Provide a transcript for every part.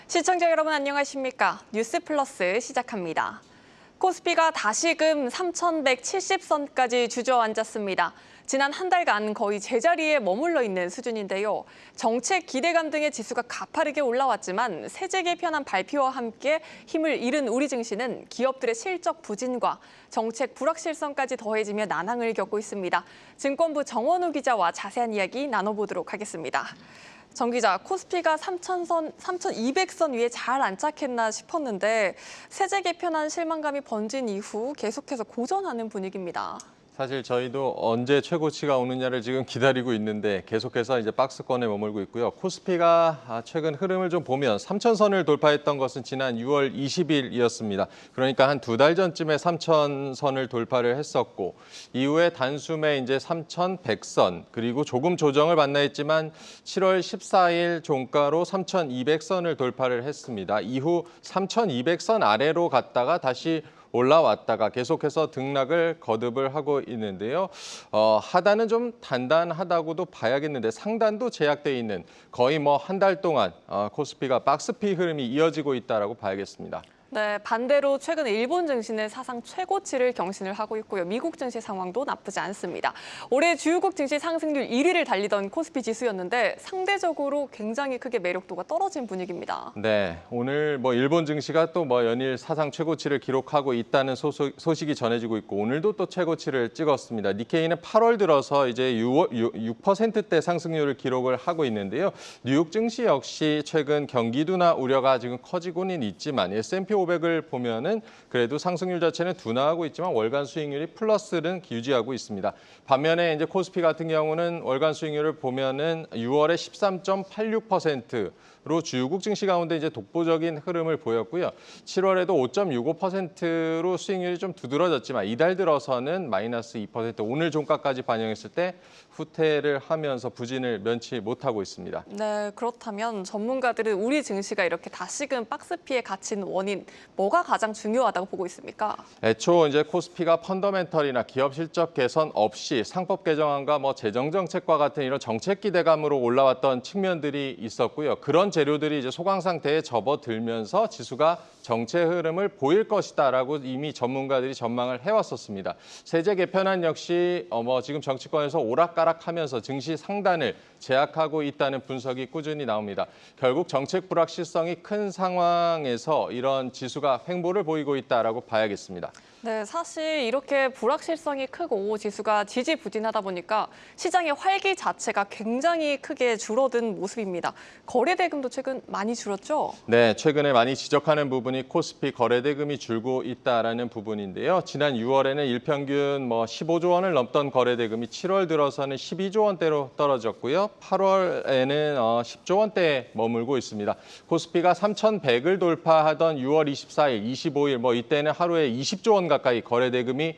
시청자 여러분 안녕하십니까? 뉴스 플러스 시작합니다. 코스피가 다시금 3,170선까지 주저앉았습니다. 지난 한 달간 거의 제자리에 머물러 있는 수준인데요. 정책 기대감 등의 지수가 가파르게 올라왔지만 세제 개편안 발표와 함께 힘을 잃은 우리 증시는 기업들의 실적 부진과 정책 불확실성까지 더해지며 난항을 겪고 있습니다. 증권부 정원우 기자와 자세한 이야기 나눠보도록 하겠습니다. 정 기자, 코스피가 3,200선 위에 잘 안착했나 싶었는데 세제 개편안 실망감이 번진 이후 계속해서 고전하는 분위기입니다. 사실 저희도 언제 최고치가 오느냐를 지금 기다리고 있는데 계속해서 이제 박스권에 머물고 있고요. 코스피가 최근 흐름을 좀 보면 3,000선을 돌파했던 것은 지난 6월 20일이었습니다. 그러니까 한 두 달 전쯤에 3,000선을 돌파를 했었고 이후에 단숨에 이제 3,100선 그리고 조금 조정을 받나 했지만 7월 14일 종가로 3,200선을 돌파를 했습니다. 이후 3,200선 아래로 갔다가 다시 올라왔다가 계속해서 등락을 거듭을 하고 있는데요. 하단은 좀 단단하다고도 봐야겠는데 상단도 제약돼 있는 거의 뭐 한 달 동안 코스피가 박스피 흐름이 이어지고 있다라고 봐야겠습니다. 네, 반대로 최근 일본 증시는 사상 최고치를 경신을 하고 있고요. 미국 증시 상황도 나쁘지 않습니다. 올해 주요국 증시 상승률 1위를 달리던 코스피 지수였는데 상대적으로 굉장히 크게 매력도가 떨어진 분위기입니다. 네, 오늘 뭐 일본 증시가 또 뭐 연일 사상 최고치를 기록하고 있다는 소식이 전해지고 있고 오늘도 또 최고치를 찍었습니다. 니케이는 8월 들어서 이제 6%대 상승률을 기록을 하고 있는데요. 뉴욕 증시 역시 최근 경기둔화 우려가 지금 커지고는 있지만 S&P 500을 보면은 그래도 상승률 자체는 둔화하고 있지만 월간 수익률이 플러스는 유지하고 있습니다. 반면에 이제 코스피 같은 경우는 월간 수익률을 보면은 6월에 13.86%로 주요국 증시 가운데 이제 독보적인 흐름을 보였고요. 7월에도 5.65%로 수익률이 좀 두드러졌지만 이달 들어서는 마이너스 2%, 오늘 종가까지 반영했을 때 후퇴를 하면서 부진을 면치 못하고 있습니다. 네, 그렇다면 전문가들은 우리 증시가 이렇게 다시금 박스피에 갇힌 원인, 뭐가 가장 중요하다고 보고 있습니까? 애초 이제 코스피가 펀더멘털이나 기업 실적 개선 없이 상법 개정안과 뭐 재정 정책과 같은 이런 정책 기대감으로 올라왔던 측면들이 있었고요. 그런 재료들이 이제 소강 상태에 접어들면서 지수가 정체 흐름을 보일 것이다라고 이미 전문가들이 전망을 해왔었습니다. 세제 개편안 역시 지금 정치권에서 오락가락하면서 증시 상단을 제약하고 있다는 분석이 꾸준히 나옵니다. 결국 정책 불확실성이 큰 상황에서 이런 지수가 횡보를 보이고 있다라고 봐야겠습니다. 네, 사실 이렇게 불확실성이 크고 지수가 지지부진하다 보니까 시장의 활기 자체가 굉장히 크게 줄어든 모습입니다. 거래 대금도 최근 많이 줄었죠? 네, 최근에 많이 지적하는 부분이 코스피 거래 대금이 줄고 있다라는 부분인데요. 지난 6월에는 일평균 15조 원을 넘던 거래 대금이 7월 들어서는 12조 원대로 떨어졌고요. 8월에는 10조 원대에 머물고 있습니다. 코스피가 3,100을 돌파하던 6월 24일, 25일 이때는 하루에 20조 원 가까이 거래 대금이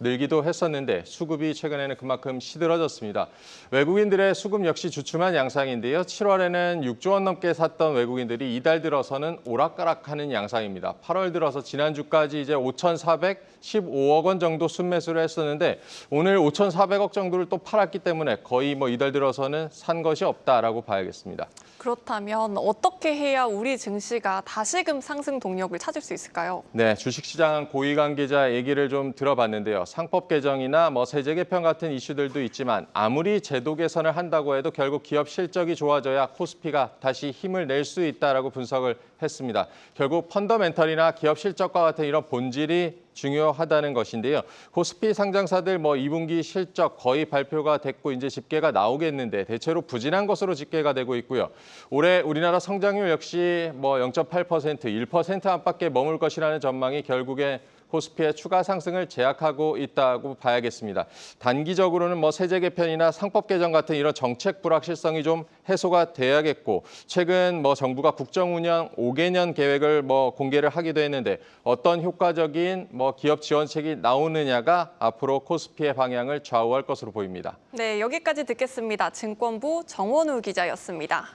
늘기도 했었는데 수급이 최근에는 그만큼 시들어졌습니다. 외국인들의 수급 역시 주춤한 양상인데요. 7월에는 6조 원 넘게 샀던 외국인들이 이달 들어서는 오락가락하는 양상입니다. 8월 들어서 지난주까지 이제 5,415억 원 정도 순매수를 했었는데 오늘 5,400억 정도를 또 팔았기 때문에 거의 이달 들어서는 산 것이 없다라고 봐야겠습니다. 그렇다면 어떻게 해야 우리 증시가 다시금 상승 동력을 찾을 수 있을까요? 네, 주식시장 고위 관계자 얘기를 좀 들어봤는데요. 상법 개정이나 세제 개편 같은 이슈들도 있지만 아무리 제도 개선을 한다고 해도 결국 기업 실적이 좋아져야 코스피가 다시 힘을 낼 수 있다라고 분석을 했습니다. 결국 펀더멘털이나 기업 실적과 같은 이런 본질이 중요하다는 것인데요. 코스피 상장사들 2분기 실적 거의 발표가 됐고 이제 집계가 나오겠는데 대체로 부진한 것으로 집계가 되고 있고요. 올해 우리나라 성장률 역시 0.8%, 1% 안팎에 머물 것이라는 전망이 결국에 코스피의 추가 상승을 제약하고 있다고 봐야겠습니다. 단기적으로는 세제 개편이나 상법 개정 같은 이런 정책 불확실성이 좀 해소가 돼야겠고 최근 정부가 국정운영 5개년 계획을 공개를 하기도 했는데 어떤 효과적인 기업 지원책이 나오느냐가 앞으로 코스피의 방향을 좌우할 것으로 보입니다. 네, 여기까지 듣겠습니다. 증권부 정원우 기자였습니다.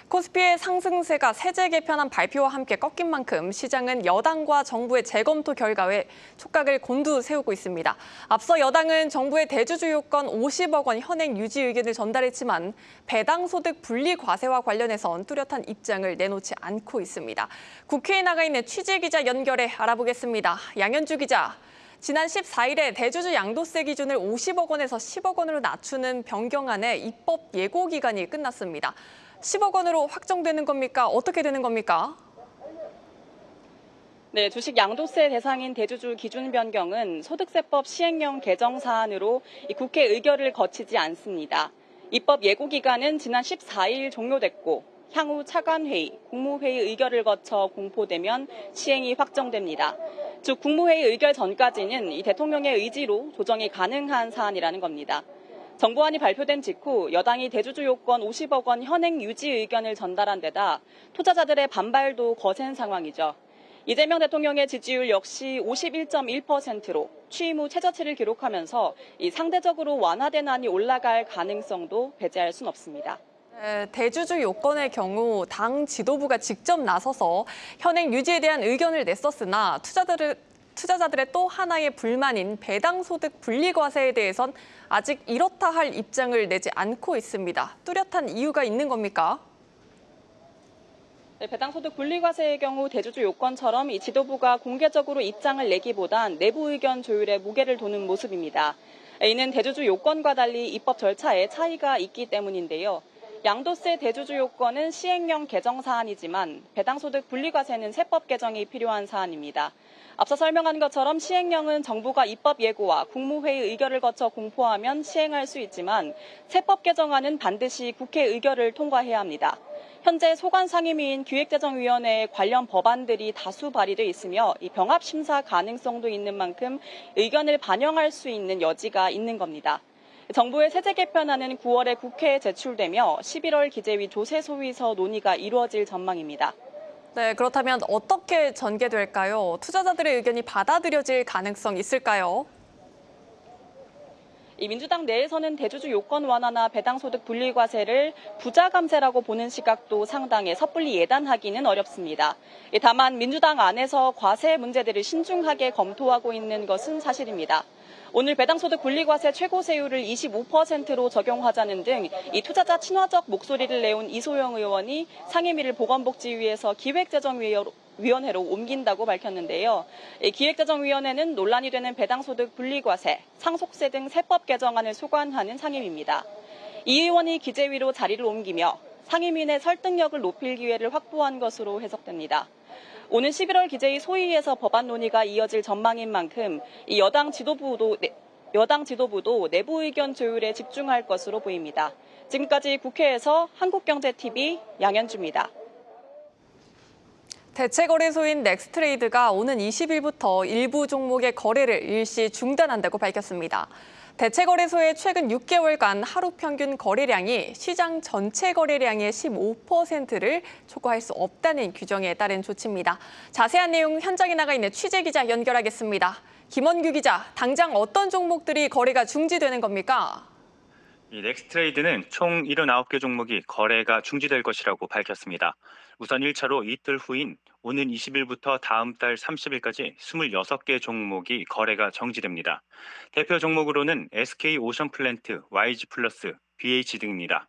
코스피의 상승세가 세제 개편안 발표와 함께 꺾인 만큼 시장은 여당과 정부의 재검토 결과에 촉각을 곤두세우고 있습니다. 앞서 여당은 정부의 대주주 요건 50억 원 현행 유지 의견을 전달했지만 배당 소득 분리 과세와 관련해선 뚜렷한 입장을 내놓지 않고 있습니다. 국회에 나가 있는 취재 기자 연결해 알아보겠습니다. 양현주 기자. 지난 14일에 대주주 양도세 기준을 50억 원에서 10억 원으로 낮추는 변경안의 입법 예고 기간이 끝났습니다. 10억 원으로 확정되는 겁니까? 어떻게 되는 겁니까? 네, 주식 양도세 대상인 대주주 기준 변경은 소득세법 시행령 개정 사안으로 국회 의결을 거치지 않습니다. 입법 예고 기간은 지난 14일 종료됐고 향후 차관회의, 국무회의 의결을 거쳐 공포되면 시행이 확정됩니다. 즉 국무회의 의결 전까지는 이 대통령의 의지로 조정이 가능한 사안이라는 겁니다. 정부안이 발표된 직후 여당이 대주주 요건 50억 원 현행 유지 의견을 전달한 데다 투자자들의 반발도 거센 상황이죠. 이재명 대통령의 지지율 역시 51.1%로 취임 후 최저치를 기록하면서 이 상대적으로 완화된 안이 올라갈 가능성도 배제할 순 없습니다. 대주주 요건의 경우 당 지도부가 직접 나서서 현행 유지에 대한 의견을 냈었으나 투자자들의 또 하나의 불만인 배당 소득 분리 과세에 대해선 아직 이렇다 할 입장을 내지 않고 있습니다. 뚜렷한 이유가 있는 겁니까? 네, 배당 소득 분리 과세의 경우 대주주 요건처럼 이 지도부가 공개적으로 입장을 내기보단 내부 의견 조율에 무게를 두는 모습입니다. 이는 대주주 요건과 달리 입법 절차에 차이가 있기 때문인데요. 양도세 대주주 요건은 시행령 개정 사안이지만 배당소득 분리과세는 세법 개정이 필요한 사안입니다. 앞서 설명한 것처럼 시행령은 정부가 입법 예고와 국무회의 의결을 거쳐 공포하면 시행할 수 있지만 세법 개정안은 반드시 국회 의결을 통과해야 합니다. 현재 소관상임위인 기획재정위원회에 관련 법안들이 다수 발의돼 있으며 이 병합 심사 가능성도 있는 만큼 의견을 반영할 수 있는 여지가 있는 겁니다. 정부의 세제 개편안은 9월에 국회에 제출되며 11월 기재위 조세 소위서 논의가 이루어질 전망입니다. 네, 그렇다면 어떻게 전개될까요? 투자자들의 의견이 받아들여질 가능성 있을까요? 이 민주당 내에서는 대주주 요건 완화나 배당소득 분리과세를 부자 감세라고 보는 시각도 상당해 섣불리 예단하기는 어렵습니다. 다만 민주당 안에서 과세 문제들을 신중하게 검토하고 있는 것은 사실입니다. 오늘 배당소득 분리과세 최고세율을 25%로 적용하자는 등 이 투자자 친화적 목소리를 내온 이소영 의원이 상임위를 보건복지위에서 기획재정위원회로 옮긴다고 밝혔는데요. 기획재정위원회는 논란이 되는 배당소득 분리과세, 상속세 등 세법 개정안을 소관하는 상임위입니다. 이 의원이 기재위로 자리를 옮기며 상임위 내 설득력을 높일 기회를 확보한 것으로 해석됩니다. 오는 11월 기재위 소위에서 법안 논의가 이어질 전망인 만큼 이 여당 지도부도 내부 의견 조율에 집중할 것으로 보입니다. 지금까지 국회에서 한국경제TV 양현주입니다. 대체거래소인 넥스트레이드가 오는 20일부터 일부 종목의 거래를 일시 중단한다고 밝혔습니다. 대체거래소의 최근 6개월간 하루 평균 거래량이 시장 전체 거래량의 15%를 초과할 수 없다는 규정에 따른 조치입니다. 자세한 내용 현장에 나가 있는 취재기자 연결하겠습니다. 김원규 기자, 당장 어떤 종목들이 거래가 중지되는 겁니까? 이 넥스트레이드는 총 79개 종목이 거래가 중지될 것이라고 밝혔습니다. 우선 1차로 이틀 후인 오는 20일부터 다음 달 30일까지 26개 종목이 거래가 정지됩니다. 대표 종목으로는 SK오션플랜트, YG플러스, BH 등입니다.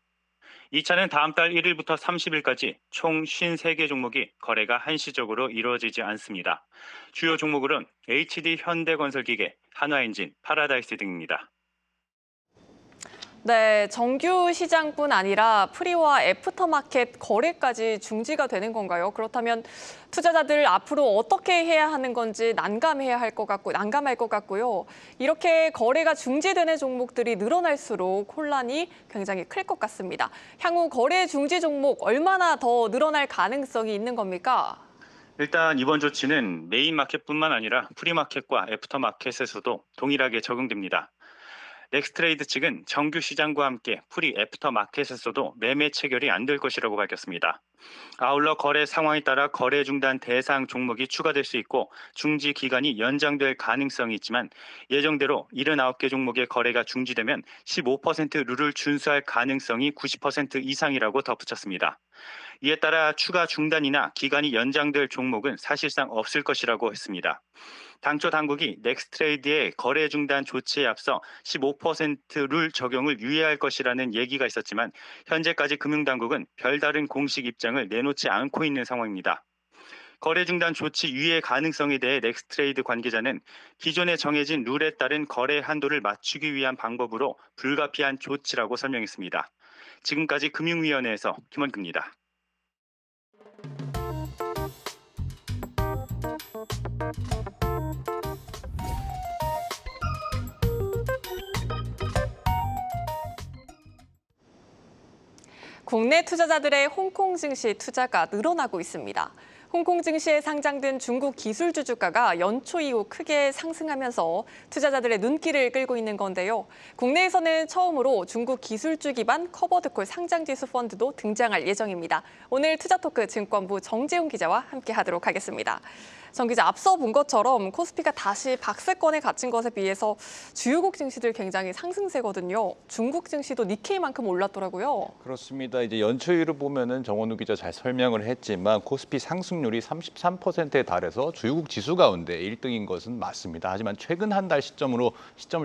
2차는 다음 달 1일부터 30일까지 총 53개 종목이 거래가 한시적으로 이루어지지 않습니다. 주요 종목으로는 HD 현대건설기계, 한화엔진, 파라다이스 등입니다. 네, 정규 시장뿐 아니라 프리와 애프터마켓 거래까지 중지가 되는 건가요? 그렇다면 투자자들 앞으로 어떻게 해야 하는 건지 난감할 것 같고요. 이렇게 거래가 중지되는 종목들이 늘어날수록 혼란이 굉장히 클 것 같습니다. 향후 거래 중지 종목 얼마나 더 늘어날 가능성이 있는 겁니까? 일단 이번 조치는 메인 마켓뿐만 아니라 프리마켓과 애프터마켓에서도 동일하게 적용됩니다. 넥스트레이드 측은 정규 시장과 함께 프리 애프터마켓에서도 매매 체결이 안 될 것이라고 밝혔습니다. 아울러 거래 상황에 따라 거래 중단 대상 종목이 추가될 수 있고 중지 기간이 연장될 가능성이 있지만 예정대로 79개 종목의 거래가 중지되면 15% 룰을 준수할 가능성이 90% 이상이라고 덧붙였습니다. 이에 따라 추가 중단이나 기간이 연장될 종목은 사실상 없을 것이라고 했습니다. 당초 당국이 넥스트레이드의 거래 중단 조치에 앞서 15%룰 적용을 유예할 것이라는 얘기가 있었지만 현재까지 금융당국은 별다른 공식 입장을 내놓지 않고 있는 상황입니다. 거래 중단 조치 유예 가능성에 대해 넥스트레이드 관계자는 기존에 정해진 룰에 따른 거래 한도를 맞추기 위한 방법으로 불가피한 조치라고 설명했습니다. 지금까지 금융위원회에서 김원규입니다. 국내 투자자들의 홍콩 증시 투자가 늘어나고 있습니다. 홍콩 증시에 상장된 중국 기술주 주가가 연초 이후 크게 상승하면서 투자자들의 눈길을 끌고 있는 건데요. 국내에서는 처음으로 중국 기술주 기반 커버드콜 상장지수 펀드도 등장할 예정입니다. 오늘 투자토크 증권부 정재훈 기자와 함께하도록 하겠습니다. 정 기자, 앞서 본 것처럼 코스피가 다시 박스권에 갇힌 것에 비해서 주요국 증시들 굉장히 상승세거든요. 중국 증시도 니케이만큼 올랐더라고요. 그렇습니다. 이제 연초일을 보면은 정원우 기자 잘 설명을 했지만 코스피 상승률이 33%에 달해서 주요국 지수 가운데 1등인 것은 맞습니다. 하지만 최근 한 달 시점을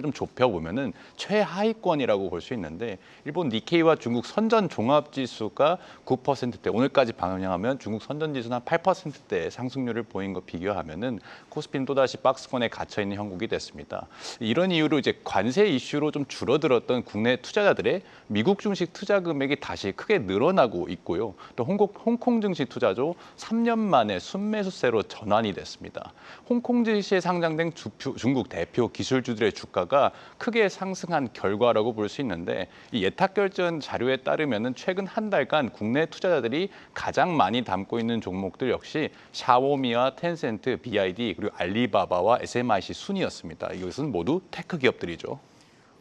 좀 좁혀 보면은 최하위권이라고 볼 수 있는데 일본 니케이와 중국 선전 종합 지수가 9%대, 오늘까지 반영하면 중국 선전 지수는 한 8%대 상승률을 보인 것 비교하면은 코스피는 또다시 박스권에 갇혀 있는 형국이 됐습니다. 이런 이유로 이제 관세 이슈로 좀 줄어들었던 국내 투자자들의 미국 주식 투자 금액이 다시 크게 늘어나고 있고요. 또 홍콩 증시 투자도 3년 만에 순매수세로 전환이 됐습니다. 홍콩 증시에 상장된 중국 대표 기술주들의 주가가 크게 상승한 결과라고 볼 수 있는데 이 예탁 결정 자료에 따르면은 최근 한 달간 국내 투자자들이 가장 많이 담고 있는 종목들 역시 샤오미와 텐센트, BID 그리고 알리바바와 SMIC 순이었습니다. 이것은 모두 테크 기업들이죠.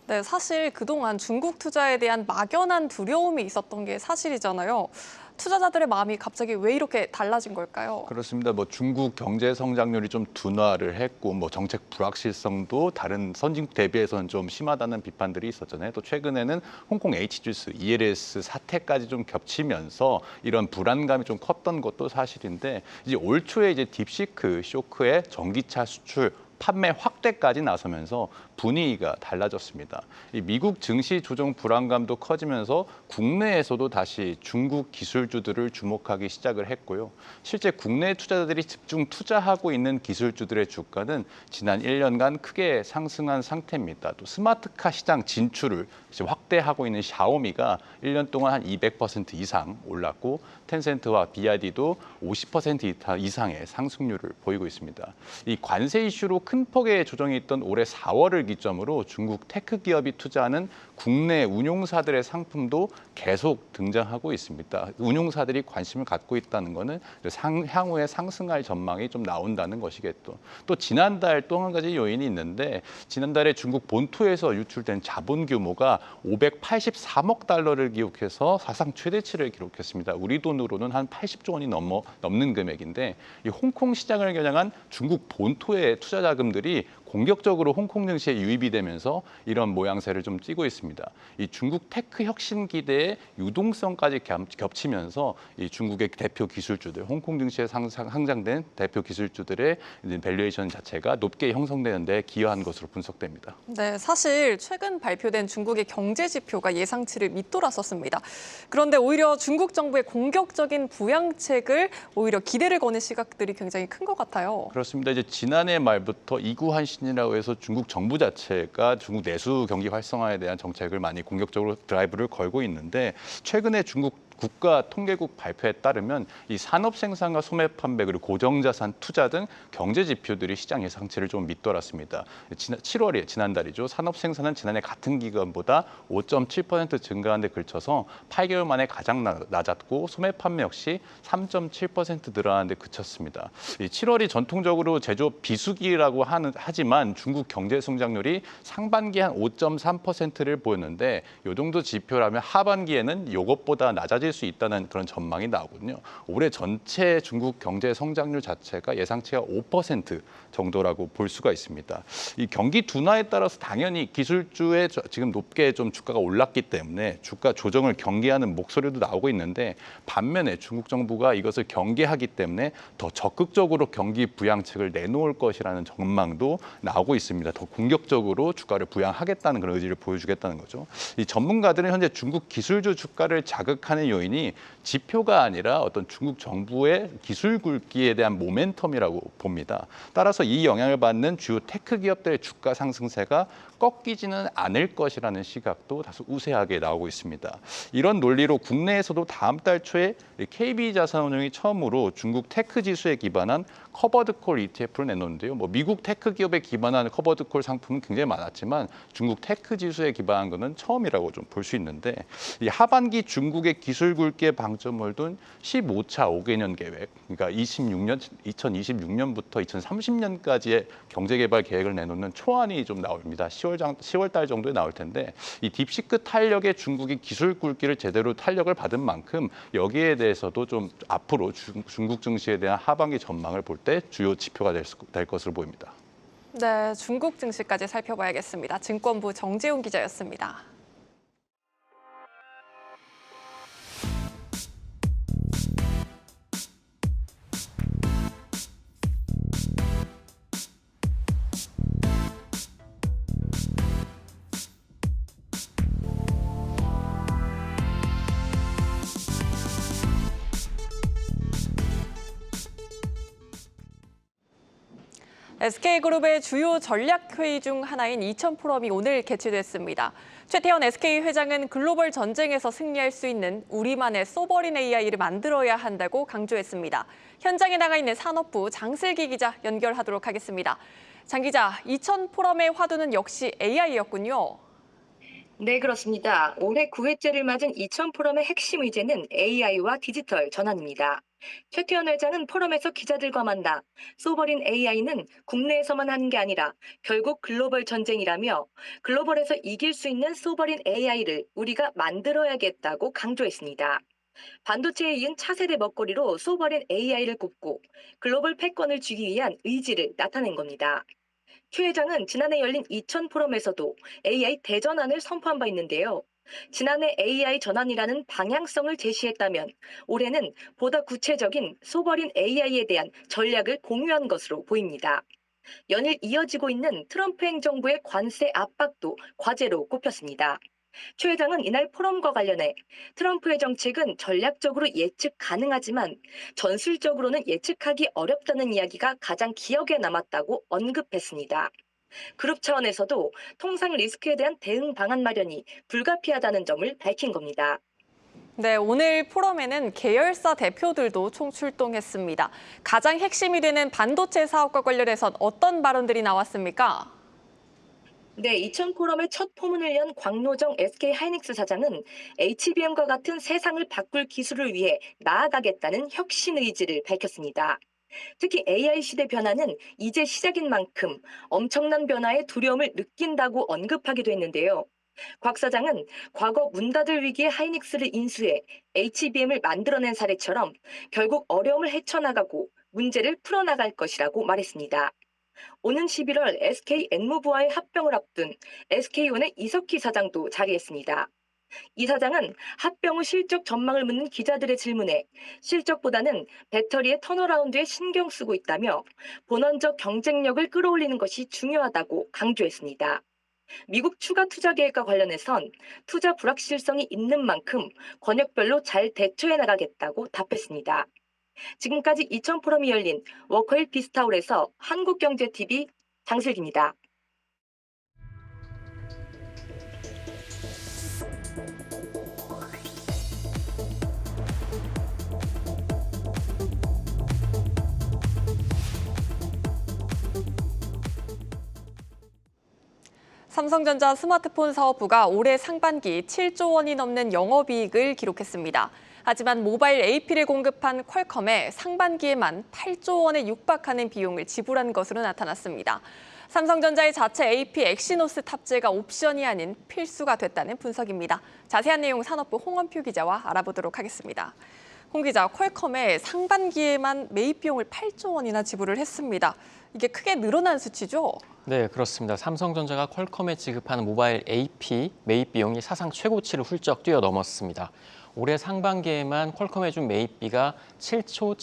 네, 사실 그동안 중국 투자에 대한 막연한 두려움이 있었던 게 사실이잖아요. 투자자들의 마음이 갑자기 왜 이렇게 달라진 걸까요? 그렇습니다. 중국 경제 성장률이 좀 둔화를 했고 정책 불확실성도 다른 선진국 대비해서는 좀 심하다는 비판들이 있었잖아요. 또 최근에는 홍콩 H주스, ELS 사태까지 좀 겹치면서 이런 불안감이 좀 컸던 것도 사실인데 이제 올 초에 이제 딥시크 쇼크에 전기차 수출 판매 확대까지 나서면서 분위기가 달라졌습니다. 이 미국 증시 조정 불안감도 커지면서 국내에서도 다시 중국 기술주들을 주목하기 시작을 했고요. 실제 국내 투자자들이 집중 투자하고 있는 기술주들의 주가는 지난 1년간 크게 상승한 상태입니다. 또 스마트카 시장 진출을 확대하고 있는 샤오미가 1년 동안 한 200% 이상 올랐고 텐센트와 BID도 50% 이상의 상승률을 보이고 있습니다. 이 관세 이슈로 큰 폭의 조정이 있던 올해 4월을 기점으로 중국 테크 기업이 투자하는 국내 운용사들의 상품도 계속 등장하고 있습니다. 운용사들이 관심을 갖고 있다는 것은 향후에 상승할 전망이 좀 나온다는 것이겠죠. 또 지난달 또 한 가지 요인이 있는데 지난달에 중국 본토에서 유출된 자본 규모가 583억 달러를 기록해서 사상 최대치를 기록했습니다. 우리 돈으로는 한 80조 원이 넘는 금액인데 이 홍콩 시장을 겨냥한 중국 본토의 투자 자금들이 공격적으로 홍콩 증시에 유입이 되면서 이런 모양새를 좀 띠고 있습니다. 이 중국 테크 혁신 기대의 유동성까지 겹치면서 이 중국의 대표 기술주들, 홍콩 증시에 상장된 대표 기술주들의 밸류에이션 자체가 높게 형성되는 데 기여한 것으로 분석됩니다. 네, 사실 최근 발표된 중국의 경제 지표가 예상치를 밑돌았었습니다. 그런데 오히려 중국 정부의 공격적인 부양책을 오히려 기대를 거는 시각들이 굉장히 큰 것 같아요. 그렇습니다. 이제 지난해 말부터 이구한신이라고 해서 중국 정부 자체가 중국 내수 경기 활성화에 대한 정책을 많이 공격적으로 드라이브를 걸고 있는데 최근에 중국 국가통계국 발표에 따르면 이 산업 생산과 소매 판매 그리고 고정자산 투자 등 경제 지표들이 시장 예상치를 좀 밑돌았습니다. 7월에 지난달이죠. 산업 생산은 지난해 같은 기간보다 5.7% 증가한 데 그쳐서 8개월 만에 가장 낮았고 소매 판매 역시 3.7% 늘어나는 데 그쳤습니다. 이 7월이 전통적으로 제조업 비수기라고 하지만 중국 경제 성장률이 상반기에 한 5.3%를 보였는데 이 정도 지표라면 하반기에는 이것보다 낮아질 확대될 수 있다는 그런 전망이 나오거든요. 올해 전체 중국 경제 성장률 자체가 예상치가 5% 정도라고 볼 수가 있습니다. 이 경기 둔화에 따라서 당연히 기술주에 지금 높게 좀 주가가 올랐기 때문에 주가 조정을 경계하는 목소리도 나오고 있는데, 반면에 중국 정부가 이것을 경계하기 때문에 더 적극적으로 경기 부양책을 내놓을 것이라는 전망도 나오고 있습니다. 더 공격적으로 주가를 부양하겠다는 그런 의지를 보여주겠다는 거죠. 이 전문가들은 현재 중국 기술주 주가를 자극하는 요인이 지표가 아니라 어떤 중국 정부의 기술 굴기에 대한 모멘텀이라고 봅니다. 따라서 이 영향을 받는 주요 테크 기업들의 주가 상승세가 꺾이지는 않을 것이라는 시각도 다소 우세하게 나오고 있습니다. 이런 논리로 국내에서도 다음 달 초에 KB자산운용이 처음으로 중국 테크 지수에 기반한 커버드콜 ETF를 내놓는데요. 미국 테크 기업에 기반한 커버드콜 상품은 굉장히 많았지만 중국 테크 지수에 기반한 것은 처음이라고 좀 볼 수 있는데, 이 하반기 중국의 기술 굴기에 방점을 둔 15차 5개년 계획, 그러니까 2026년부터 2030년까지의 경제개발 계획을 내놓는 초안이 좀 나옵니다. 10월 달 정도에 나올 텐데, 이 딥시크 탄력에 중국이 기술 굴기를 제대로 탄력을 받은 만큼 여기에 대해서도 좀 앞으로 중국 증시에 대한 하반기 전망을 볼 때 주요 지표가 될 것으로 보입니다. 네, 중국 증시까지 살펴봐야겠습니다. 증권부 정재훈 기자였습니다. SK그룹의 주요 전략회의 중 하나인 이천포럼이 오늘 개최됐습니다. 최태원 SK 회장은 글로벌 전쟁에서 승리할 수 있는 우리만의 소버린 AI를 만들어야 한다고 강조했습니다. 현장에 나가 있는 산업부 장슬기 기자 연결하도록 하겠습니다. 장 기자, 이천포럼의 화두는 역시 AI였군요. 네, 그렇습니다. 올해 9회째를 맞은 이천포럼의 핵심 의제는 AI와 디지털 전환입니다. 최태원 회장은 포럼에서 기자들과 만나 소버린 AI는 국내에서만 하는 게 아니라 결국 글로벌 전쟁이라며 글로벌에서 이길 수 있는 소버린 AI를 우리가 만들어야겠다고 강조했습니다. 반도체에 이은 차세대 먹거리로 소버린 AI를 꼽고 글로벌 패권을 쥐기 위한 의지를 나타낸 겁니다. 최 회장은 지난해 열린 이천포럼에서도 AI 대전환을 선포한 바 있는데요. 지난해 AI 전환이라는 방향성을 제시했다면 올해는 보다 구체적인 소버린 AI에 대한 전략을 공유한 것으로 보입니다. 연일 이어지고 있는 트럼프 행정부의 관세 압박도 과제로 꼽혔습니다. 최 회장은 이날 포럼과 관련해 트럼프의 정책은 전략적으로 예측 가능하지만 전술적으로는 예측하기 어렵다는 이야기가 가장 기억에 남았다고 언급했습니다. 그룹 차원에서도 통상 리스크에 대한 대응 방안 마련이 불가피하다는 점을 밝힌 겁니다. 네, 오늘 포럼에는 계열사 대표들도 총출동했습니다. 가장 핵심이 되는 반도체 사업과 관련해선 어떤 발언들이 나왔습니까? 네, 이천포럼의 첫 포문을 연 광노정 SK하이닉스 사장은 HBM과 같은 세상을 바꿀 기술을 위해 나아가겠다는 혁신 의지를 밝혔습니다. 특히 AI 시대 변화는 이제 시작인 만큼 엄청난 변화의 두려움을 느낀다고 언급하기도 했는데요. 곽 사장은 과거 문 닫을 위기에 하이닉스를 인수해 HBM을 만들어낸 사례처럼 결국 어려움을 헤쳐나가고 문제를 풀어나갈 것이라고 말했습니다. 오는 11월 SK 엔무브와의 합병을 앞둔 SK온의 이석희 사장도 자리했습니다. 이 사장은 합병 후 실적 전망을 묻는 기자들의 질문에 실적보다는 배터리의 턴어라운드에 신경 쓰고 있다며 본원적 경쟁력을 끌어올리는 것이 중요하다고 강조했습니다. 미국 추가 투자 계획과 관련해선 투자 불확실성이 있는 만큼 권역별로 잘 대처해 나가겠다고 답했습니다. 지금까지 이천포럼이 열린 워커힐 비스타홀에서 한국경제TV 장슬기입니다. 삼성전자 스마트폰 사업부가 올해 상반기 7조 원이 넘는 영업이익을 기록했습니다. 하지만 모바일 AP를 공급한 퀄컴에 상반기에만 8조 원에 육박하는 비용을 지불한 것으로 나타났습니다. 삼성전자의 자체 AP 엑시노스 탑재가 옵션이 아닌 필수가 됐다는 분석입니다. 자세한 내용 산업부 홍원표 기자와 알아보도록 하겠습니다. 홍 기자, 퀄컴의 상반기에만 매입 비용을 8조 원이나 지불을 했습니다. 이게 크게 늘어난 수치죠? 네, 그렇습니다. 삼성전자가 퀄컴에 지급하는 모바일 AP 매입 비용이 사상 최고치를 훌쩍 뛰어넘었습니다. 올해 상반기에만 퀄컴에 준 매입비가 7조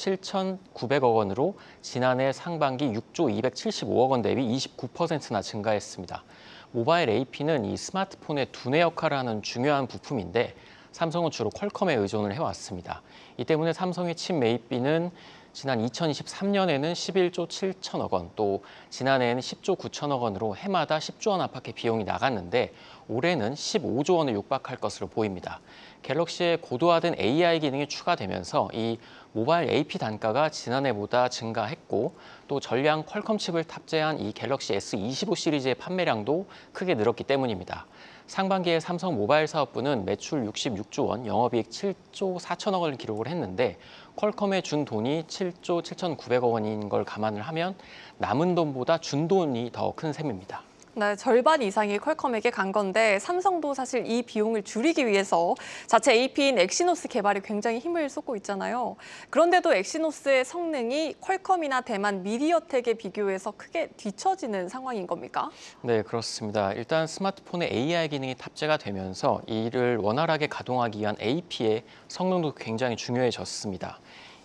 7,900억 원으로 지난해 상반기 6조 275억 원 대비 29%나 증가했습니다. 모바일 AP는 이 스마트폰의 두뇌 역할을 하는 중요한 부품인데 삼성은 주로 퀄컴에 의존을 해왔습니다. 이 때문에 삼성의 칩 매입비는 지난 2023년에는 11조 7천억 원, 또 지난해에는 10조 9천억 원으로 해마다 10조 원 안팎의 비용이 나갔는데 올해는 15조 원을 육박할 것으로 보입니다. 갤럭시에 고도화된 AI 기능이 추가되면서 이 모바일 AP 단가가 지난해보다 증가했고 또 전량 퀄컴 칩을 탑재한 이 갤럭시 S25 시리즈의 판매량도 크게 늘었기 때문입니다. 상반기에 삼성 모바일 사업부는 매출 66조 원, 영업이익 7조 4천억 원을 기록을 했는데 퀄컴에 준 돈이 7조 7,900억 원인 걸 감안을 하면 남은 돈보다 준 돈이 더 큰 셈입니다. 네, 절반 이상이 퀄컴에게 간 건데 삼성도 사실 이 비용을 줄이기 위해서 자체 AP인 엑시노스 개발에 굉장히 힘을 쏟고 있잖아요. 그런데도 엑시노스의 성능이 퀄컴이나 대만 미디어텍에 비교해서 크게 뒤처지는 상황인 겁니까? 네, 그렇습니다. 일단 스마트폰에 AI 기능이 탑재가 되면서 이를 원활하게 가동하기 위한 AP의 성능도 굉장히 중요해졌습니다.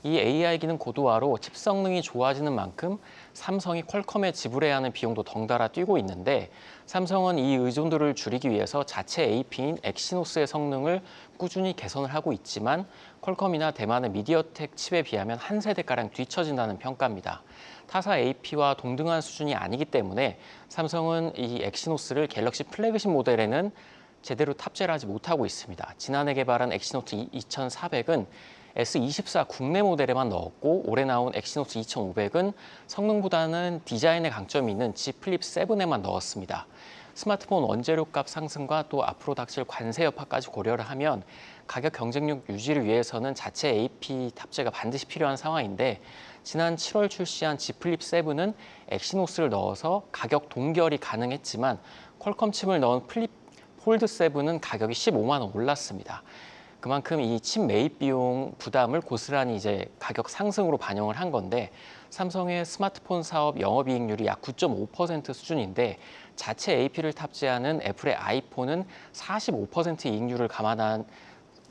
이 AI 기능 고도화로 칩 성능이 좋아지는 만큼 삼성이 퀄컴에 지불해야 하는 비용도 덩달아 뛰고 있는데 삼성은 이 의존도를 줄이기 위해서 자체 AP인 엑시노스의 성능을 꾸준히 개선을 하고 있지만 퀄컴이나 대만의 미디어텍 칩에 비하면 한 세대가량 뒤처진다는 평가입니다. 타사 AP와 동등한 수준이 아니기 때문에 삼성은 이 엑시노스를 갤럭시 플래그십 모델에는 제대로 탑재를 하지 못하고 있습니다. 지난해 개발한 엑시노스 2400은 S24 국내 모델에만 넣었고 올해 나온 엑시노스 2500은 성능보다는 디자인에 강점이 있는 Z 플립 7에만 넣었습니다. 스마트폰 원재료값 상승과 또 앞으로 닥칠 관세 여파까지 고려를 하면 가격 경쟁력 유지를 위해서는 자체 AP 탑재가 반드시 필요한 상황인데 지난 7월 출시한 Z 플립 7은 엑시노스를 넣어서 가격 동결이 가능했지만 퀄컴 칩을 넣은 플립 폴드 7은 가격이 15만 원 올랐습니다. 그만큼 이 칩 매입 비용 부담을 고스란히 이제 가격 상승으로 반영을 한 건데 삼성의 스마트폰 사업 영업이익률이 약 9.5% 수준인데 자체 AP를 탑재하는 애플의 아이폰은 45% 이익률을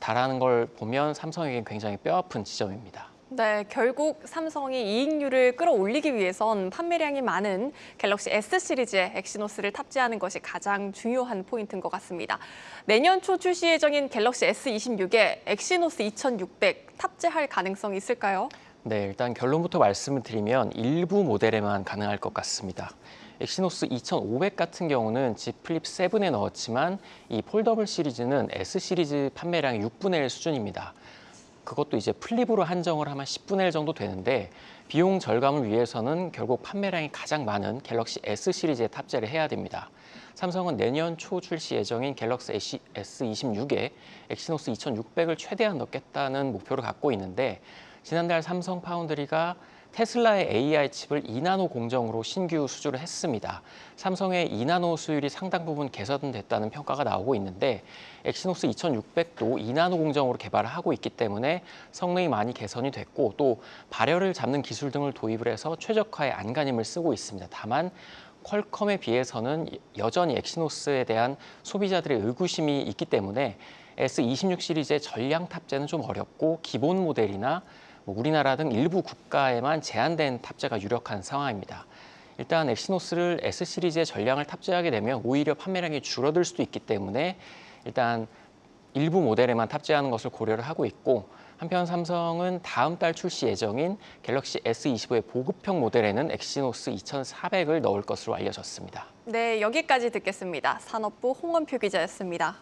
달하는 걸 보면 삼성에겐 굉장히 뼈아픈 지점입니다. 네, 결국 삼성이 이익률을 끌어올리기 위해선 판매량이 많은 갤럭시 S 시리즈의 엑시노스를 탑재하는 것이 가장 중요한 포인트인 것 같습니다. 내년 초 출시 예정인 갤럭시 S26에 엑시노스 2600 탑재할 가능성이 있을까요? 네, 일단 결론부터 말씀을 드리면 일부 모델에만 가능할 것 같습니다. 엑시노스 2500 같은 경우는 Z 플립 7에 넣었지만 이 폴더블 시리즈는 S 시리즈 판매량의 6분의 1 수준입니다. 그것도 이제 플립으로 한정을 하면 10분의 1 정도 되는데 비용 절감을 위해서는 결국 판매량이 가장 많은 갤럭시 S 시리즈에 탑재를 해야 됩니다. 삼성은 내년 초 출시 예정인 갤럭시 S26에 엑시노스 2600을 최대한 넣겠다는 목표를 갖고 있는데 지난달 삼성 파운드리가 테슬라의 AI 칩을 2나노 공정으로 신규 수주를 했습니다. 삼성의 2나노 수율이 상당 부분 개선됐다는 평가가 나오고 있는데 엑시노스 2600도 2나노 공정으로 개발을 하고 있기 때문에 성능이 많이 개선이 됐고 또 발열을 잡는 기술 등을 도입을 해서 최적화의 안간힘을 쓰고 있습니다. 다만 퀄컴에 비해서는 여전히 엑시노스에 대한 소비자들의 의구심이 있기 때문에 S26 시리즈의 전량 탑재는 좀 어렵고 기본 모델이나 우리나라 등 일부 국가에만 제한된 탑재가 유력한 상황입니다. 일단 엑시노스를 S 시리즈의 전량을 탑재하게 되면 오히려 판매량이 줄어들 수도 있기 때문에 일단 일부 모델에만 탑재하는 것을 고려를 하고 있고 한편 삼성은 다음 달 출시 예정인 갤럭시 S25의 보급형 모델에는 엑시노스 2400을 넣을 것으로 알려졌습니다. 네, 여기까지 듣겠습니다. 산업부 홍원표 기자였습니다.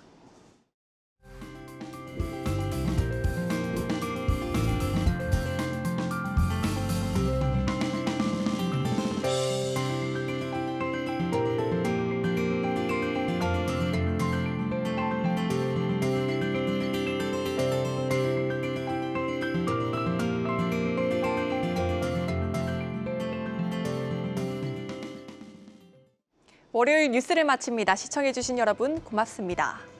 월요일 뉴스를 마칩니다. 시청해주신 여러분 고맙습니다.